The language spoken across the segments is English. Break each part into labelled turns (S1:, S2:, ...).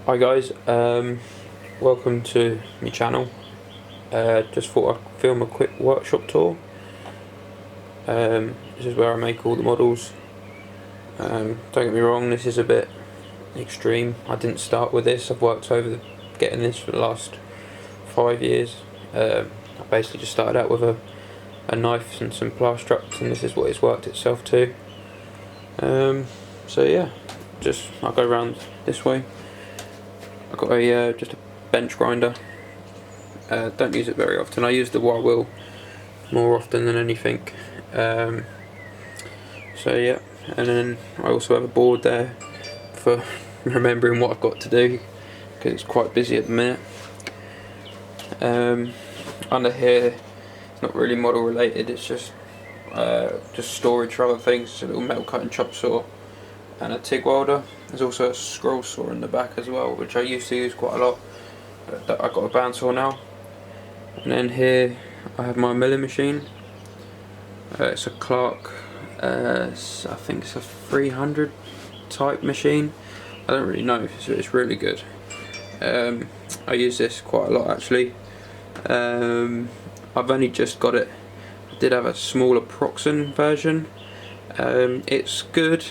S1: Hi guys, welcome to my channel. Just thought I'd film a quick workshop tour. This is where I make all the models. Don't get me wrong, this is a bit extreme. I didn't start with this. I've worked over getting this for the last 5 years. I basically just started out with a knife and some plastructs, and this is what it's worked itself to. So yeah, I'll go around this way. I've got just a bench grinder. Don't use it very often. I use the wire wheel more often than anything. So yeah, and then I also have a board there for remembering what I've got to do, because it's quite busy at the minute. Under here, it's not really model related. It's just storage for other things. It's a little metal cutting chop saw and a TIG welder. There's also a scroll saw in the back as well, which I used to use quite a lot, but I've got a band saw now. And then here I have my milling machine. It's a Clark, I think it's a 300 type machine. I don't really know, it's really good. I use this quite a lot actually. I've only just got it. I did have a smaller Proxen version. It's good.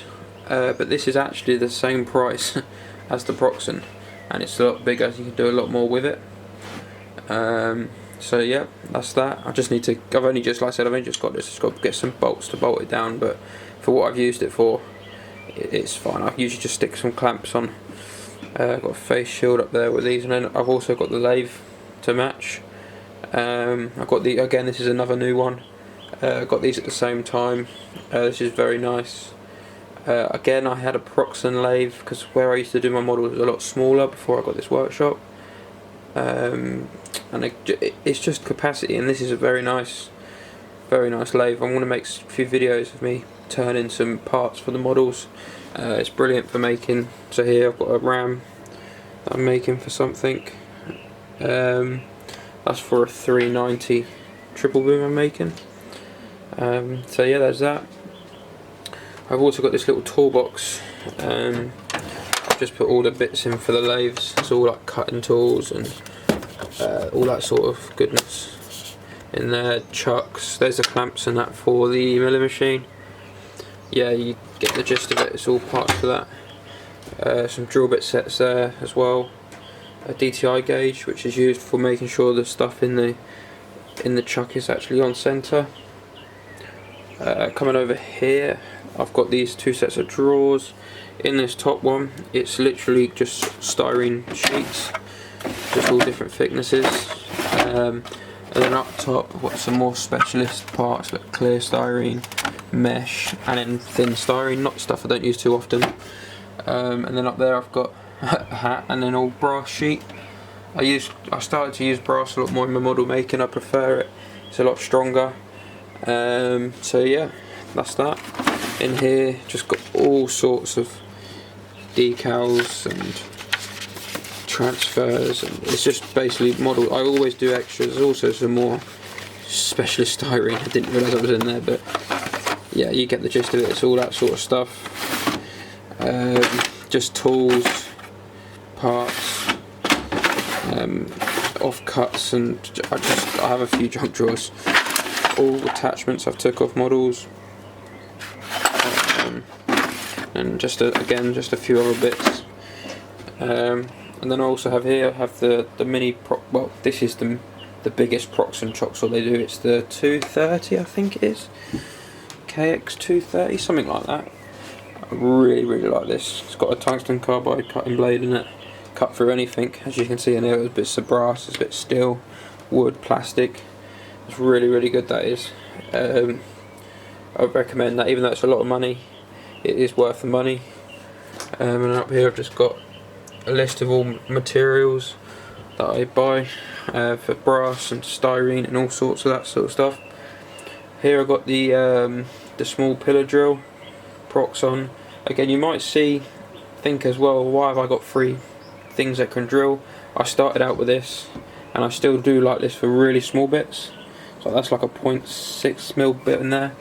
S1: But this is actually the same price as the Proxen, and it's a lot bigger, so you can do a lot more with it. So yeah, that's that. I've only just got this. Just got to get some bolts to bolt it down, but for what I've used it for, it's fine. I usually just stick some clamps on. I've got a face shield up there with these, and then I've also got the lathe to match. I've got again, this is another new one. Got these at the same time. This is very nice. Again, I had a Proxen lathe because where I used to do my models was a lot smaller before I got this workshop, and it's just capacity, and this is a very nice lathe. I'm going to make a few videos of me turning some parts for the models. It's brilliant for making. So here I've got a ram that I'm making for something. That's for a 390 triple boom I'm making. So yeah, there's that. I've also got this little toolbox. I've just put all the bits in for the lathes. It's all like cutting tools and all that sort of goodness in there. Chucks. There's the clamps and that for the milling machine. Yeah, you get the gist of it. It's all parts for that. Some drill bit sets there as well. A DTI gauge, which is used for making sure the stuff in the chuck is actually on centre. Coming over here, I've got these two sets of drawers. In this top one, it's literally just styrene sheets, just all different thicknesses. And then up top, I've got some more specialist parts like clear styrene, mesh, and then thin styrene, not stuff I don't use too often. And then up there, I've got a hat and then all brass sheet. I started to use brass a lot more in my model making. I prefer it. It's a lot stronger. So yeah, that's that. In here, just got all sorts of decals and transfers, and it's just basically model. I always do extras. There's also some more specialist styrene. I didn't realise I was in there, but yeah, you get the gist of it. It's all that sort of stuff. Just tools, parts, offcuts, and I have a few junk drawers. All attachments I've took off models, and again just a few other bits. And then I also have here, the mini well, this is the biggest Proxen chop saw they do. It's the 230, I think it is, KX 230, something like that. I really like this. It's got a tungsten carbide cutting blade in it, cut through anything. As you can see in here, there's bits of brass, there's bits of steel, wood, plastic. It's really good, that is. I would recommend that, even though it's a lot of money, it is worth the money. And up here I've just got a list of all materials that I buy for brass and styrene and all sorts of that sort of stuff. Here I've got the small pillar drill, Proxen. Again, you might think as well, why have I got 3 things that can drill? I started out with this, and I still do like this for really small bits. So that's like a 0.6mm bit in there.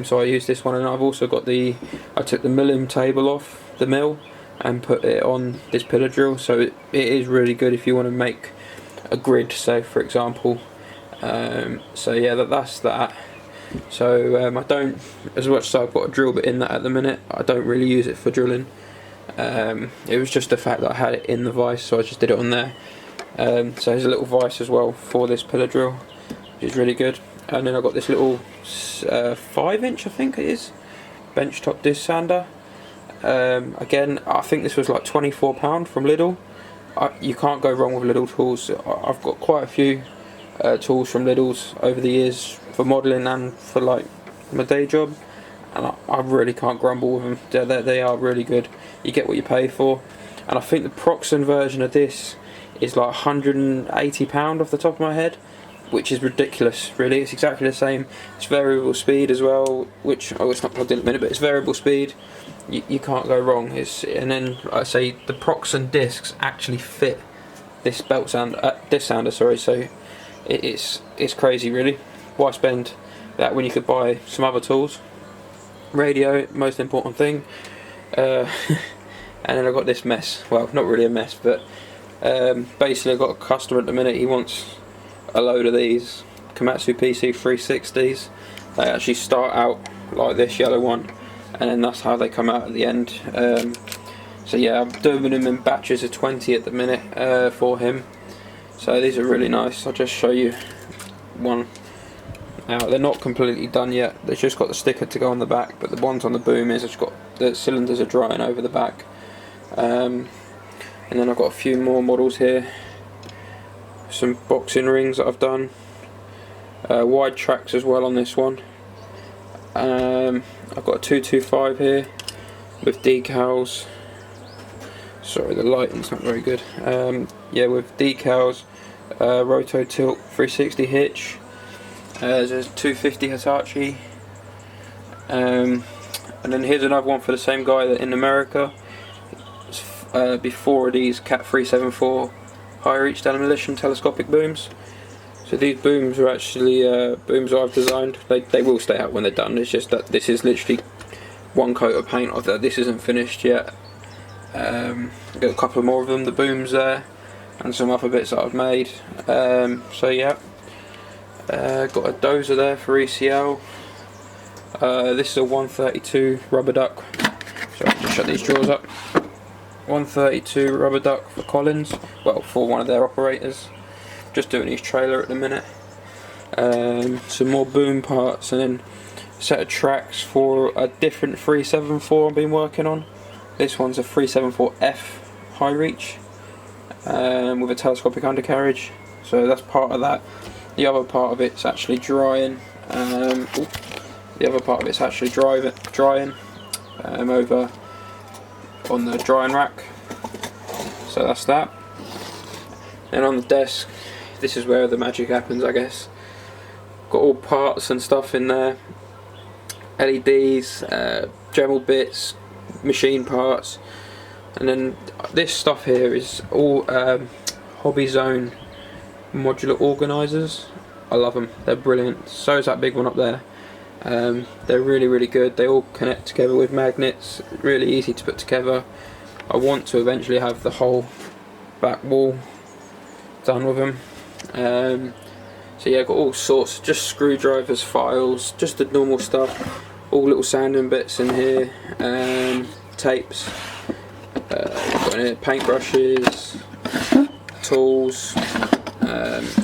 S1: So I use this one, and I've also got I took the milling table off the mill, and put it on this pillar drill. So it is really good if you want to make a grid, say for example. So yeah, that's that. So I don't, as much as I've got a drill bit in that at the minute, I don't really use it for drilling. It was just the fact that I had it in the vise, so I just did it on there. So there's a little vise as well for this pillar drill, which is really good. And then I've got this little 5-inch, I think it is, benchtop disc sander. Again, I think this was like £24 from Lidl. You can't go wrong with Lidl tools. I've got quite a few tools from Lidl's over the years for modelling and for like my day job, and I really can't grumble with them. They are really good. You get what you pay for. And I think the Proxen version of this is like £180 off the top of my head, which is ridiculous really. It's exactly the same. It's variable speed as well, which, oh, it's not plugged in at the minute, but it's variable speed. You can't go wrong. And then, like I say, the Proxen discs actually fit this belt sound, disc sounder, sorry. So it's crazy really. Why spend that when you could buy some other tools? Radio, most important thing. And then I've got this mess. Well, not really a mess, but basically I've got a customer at the minute. He wants a load of these Komatsu PC 360s. They actually start out like this yellow one, and then that's how they come out at the end. So yeah, I'm doing them in batches of 20 at the minute for him. So these are really nice. I'll just show you one out. They're not completely done yet. They've just got the sticker to go on the back, but the ones on the boom is it's got the cylinders are drying over the back. And then I've got a few more models here. Some boxing rings that I've done. Wide tracks as well on this one. I've got a 225 here with decals. Sorry, the lighting's not very good. Yeah, with decals, roto tilt 360 hitch. There's a 250 Hitachi. And then here's another one for the same guy that in America. It's before these Cat 374 high reach demolition telescopic booms. So these booms are actually booms I've designed. They will stay out when they're done. It's just that this is literally one coat of paint of that. This isn't finished yet. I've got a couple more of them, the booms there, and some other bits that I've made. So yeah, got a dozer there for ECL. This is a 132 rubber duck. So I'll just shut these drawers up. 132 rubber duck for Collins, well, for one of their operators. Just doing his trailer at the minute. Some more boom parts, and then a set of tracks for a different 374 I've been working on. This one's a 374F high reach with a telescopic undercarriage. So that's part of that. The other part of it's actually drying. The other part of it's actually drying over on the drying rack. So that's that. And on the desk, this is where the magic happens, I guess. Got all parts and stuff in there. LEDs, Dremel bits, machine parts, and then this stuff here is all Hobby Zone modular organisers. I love them, they're brilliant. So is that big one up there. They're really good. They all connect together with magnets, really easy to put together. I want to eventually have the whole back wall done with them. So yeah, I've got all sorts, just screwdrivers, files, just the normal stuff. All little sanding bits in here, tapes, got in here paintbrushes, tools,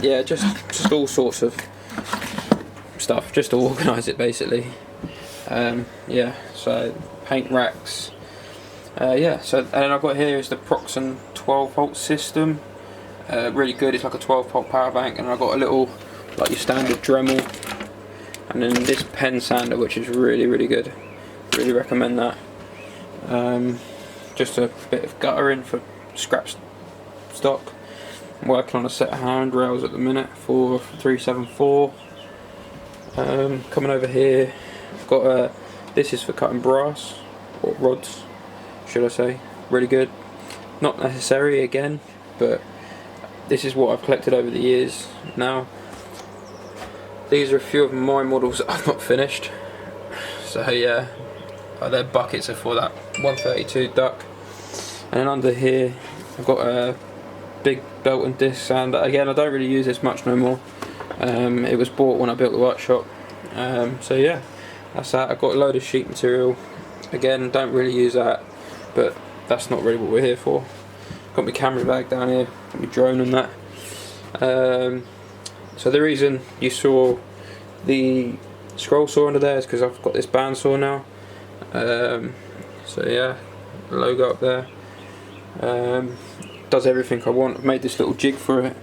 S1: yeah, just all sorts of stuff, just to organise it basically. Yeah, so paint racks. Yeah, so and then I've got here is the Proxen 12 volt system. Really good. It's like a 12 volt power bank, and I've got a little, like your standard Dremel, and then this pen sander, which is really good. Really recommend that. Just a bit of guttering for scrap stock. I'm working on a set of handrails at the minute for 374. Coming over here, I've got this is for cutting brass, or rods should I say. Really good. Not necessary again, but this is what I've collected over the years now. These are a few of my models that I've not finished. So yeah, their buckets are for that 132 duck. And then under here I've got a big belt and disc sander. Again, I don't really use this much no more. It was bought when I built the workshop. So yeah, that's that. I've got a load of sheet material. Again, don't really use that, but that's not really what we're here for. Got my camera bag down here, got my drone and that. So the reason you saw the scroll saw under there is because I've got this bandsaw now. So yeah, the logo up there. Does everything I want. I've made this little jig for it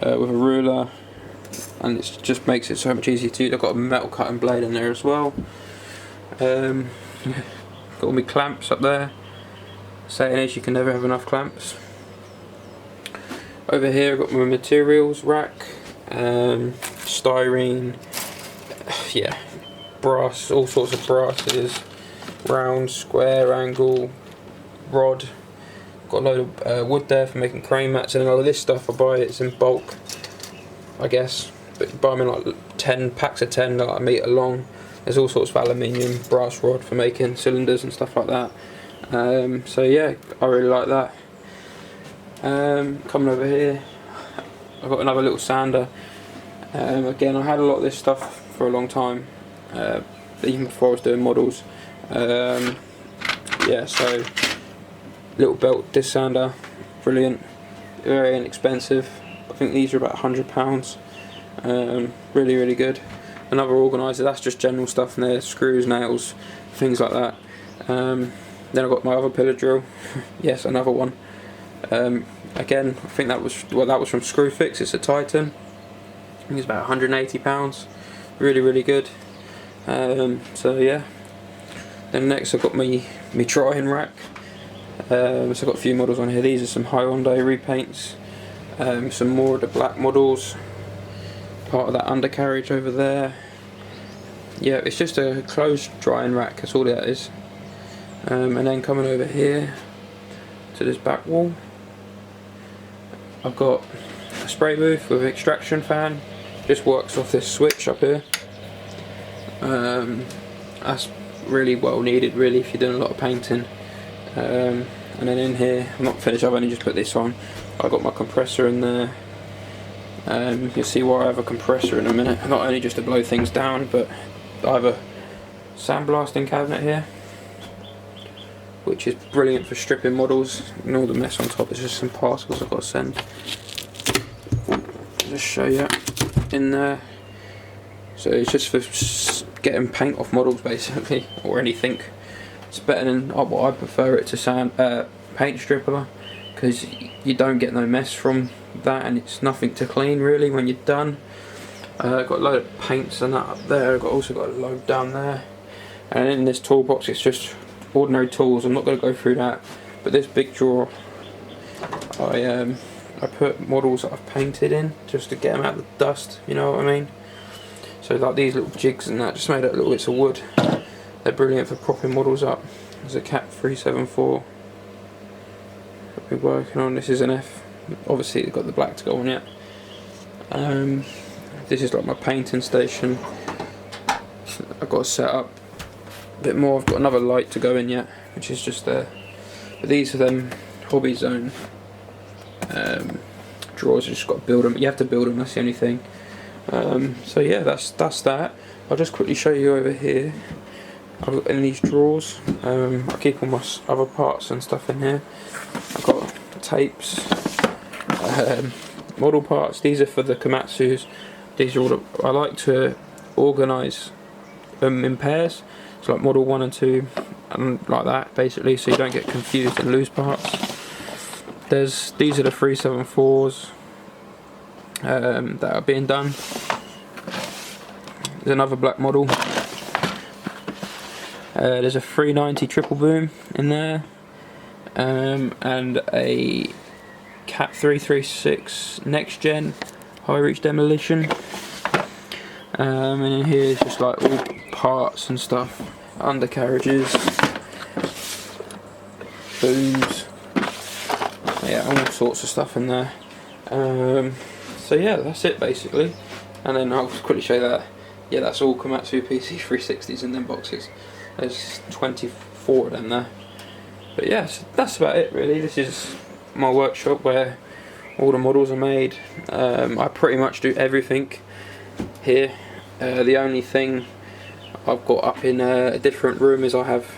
S1: with a ruler, and it just makes it so much easier to use. I've got a metal cutting blade in there as well. Got all my clamps up there. Saying is, you can never have enough clamps. Over here I've got my materials rack, styrene, yeah, brass, all sorts of brasses, round, square, angle, rod. Got a load of wood there for making crane mats, and then all of this stuff I buy, it's in bulk, I guess, but you buy them in like 10 packs of 10, like a metre long. There's all sorts of aluminium, brass rod for making cylinders and stuff like that. So yeah, I really like that. Coming over here, I've got another little sander. Again, I had a lot of this stuff for a long time, even before I was doing models. Yeah, so little belt disc sander, brilliant, very inexpensive. I think these are about £100. Really, really good. Another organiser, that's just general stuff in there, screws, nails, things like that. Then I've got my other pillar drill. Yes, another one. Again, I think that was from Screwfix. It's a Titan. I think it's about £180. Really, really good. So yeah. Then next I've got my drying rack. So I've got a few models on here. These are some Hyundai repaints. Some more of the black models. Part of that undercarriage over there. Yeah, it's just a closed drying rack. That's all that is. And then coming over here to this back wall, I've got a spray booth with an extraction fan. Just works off this switch up here. That's really well needed, really, if you're doing a lot of painting. And then in here, I'm not finished, I've only just put this on. I've got my compressor in there. You'll see why I have a compressor in a minute. Not only just to blow things down, but I have a sandblasting cabinet here, which is brilliant for stripping models. And all the mess on top is just some parcels I've got to send. Just show you in there. So it's just for getting paint off models, basically, or anything. It's better than what I prefer it to paint stripper, because you don't get no mess from that, and it's nothing to clean really when you're done. I've got a load of paints and that up there. I've also got a load down there, and in this toolbox it's just ordinary tools. I'm not going to go through that, but this big drawer I put models that I've painted in just to get them out of the dust, you know what I mean. So like these little jigs and that, just made out of little bits of wood. They're brilliant for propping models up. There's a Cat 374 I've been working on. This is an F. Obviously it's got the black to go on yet. This is like my painting station. I've got to set up a bit more. I've got another light to go in yet, which is just there. But these are them hobby zone drawers. You just got to build them. You have to build them. That's the only thing. So yeah, that's that. I'll just quickly show you over here. I've got in these drawers. I keep all my other parts and stuff in here. I've got tapes, model parts. These are for the Komatsus. These are all I like to organise them in pairs. So like model 1 and 2, and like that basically, so you don't get confused and lose parts. These are the 374s that are being done. There's another black model. There's a 390 triple boom in there, and a Cat 336 next gen high reach demolition. And in here is just like all parts and stuff, undercarriages, booms, yeah, all sorts of stuff in there. So yeah, that's it basically. And then I'll just quickly show you that. Yeah, that's all Komatsu PC 360s in them boxes. There's 24 of them there. But yeah, so that's about it really. This is my workshop where all the models are made. I pretty much do everything here. The only thing I've got up in a different room is I have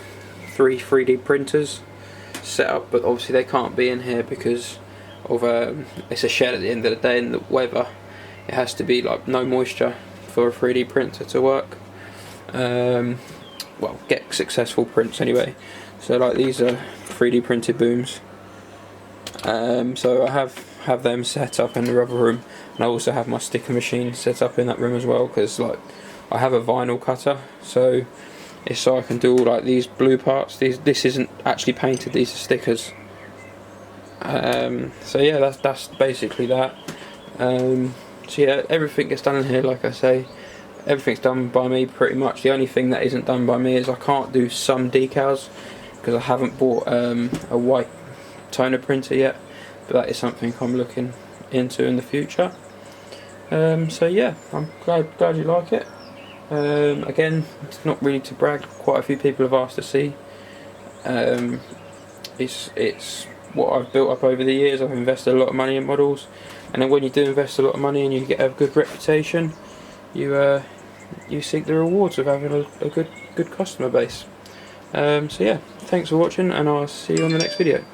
S1: 3 3D printers set up, but obviously they can't be in here because of it's a shed at the end of the day, and the weather, it has to be like no moisture for a 3D printer to work. Well, get successful prints anyway. So like these are 3D printed booms. So I have them set up in the other room, and I also have my sticker machine set up in that room as well, because like I have a vinyl cutter, so it's so I can do all like these blue parts. This isn't actually painted, these are stickers. So yeah, that's basically that. So yeah, everything gets done in here, like I say. Everything's done by me pretty much. The only thing that isn't done by me is I can't do some decals because I haven't bought a white toner printer yet, but that is something I'm looking into in the future. So yeah, I'm glad you like it. Again, it's not really to brag. Quite a few people have asked to see. It's what I've built up over the years. I've invested a lot of money in models, and then when you do invest a lot of money and you get a good reputation, you seek the rewards of having a good customer base. So yeah, thanks for watching, and I'll see you on the next video.